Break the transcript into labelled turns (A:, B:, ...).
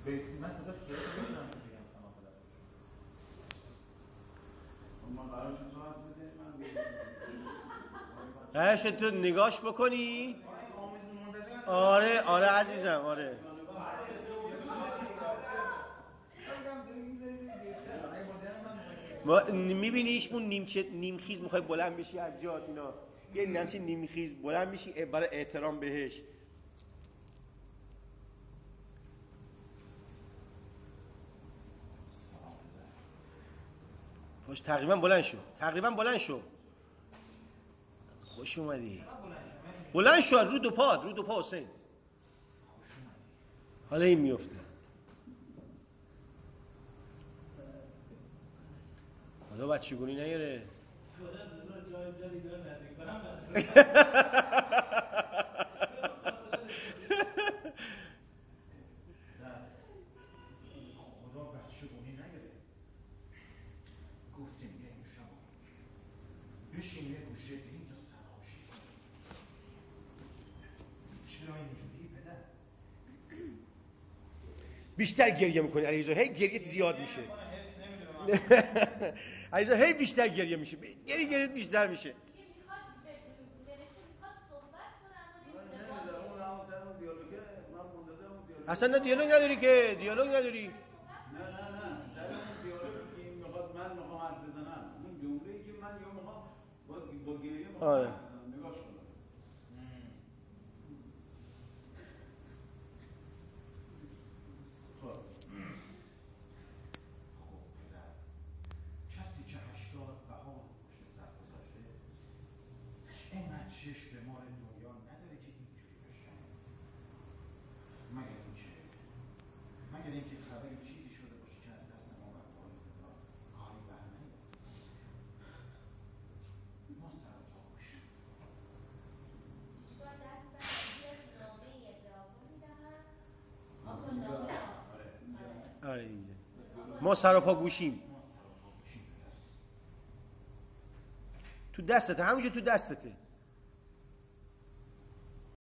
A: من صدا خیلی میشنم که بگم سلام پدر. ما قرارش تو حرف بزنیم من
B: قرارش تو نگاش بکنی؟ آره عزیزم آره. میبینیش اون نیمخیز میخوای بلند بشی از جات اینا، یه نمچه نیمخیز بلند بشی برای احترام بهش. خوش تقریبا بلند شو. خوش اومدی. بلند شو رو دو پا حسین. حالا این میفته. حالا بچگونی نگیره. بیشتر گریه میکنی علیرضا، هی گریت زیاد میشه. علیرضا هی بیشتر گریه میشه، گریت بیشتر میشه. اصلا نه دیالوگ نداری که، دیالوگ نداری.
A: نه میخواد من میخوام حرف بزنم، اون جمله‌ای که من یا میخوام باز با گریه میخوام حرف بزنم، نگاش کن. کسی که 80 بهار پشت سر گذاشته اینقدر چشم به مال دنیا نداره که اینجوری بشه. مگر اینکه خبری چیزی شده باشه که از دست ما برپایی کاری برنمیاد. ما سر و پا باشیم.
C: بیشتر دست برای نامه ابراهام میدهد. آقا نامه
B: آره دیگه. ما سر و پا گوشیم. تو دستته، همونجا تو دستته.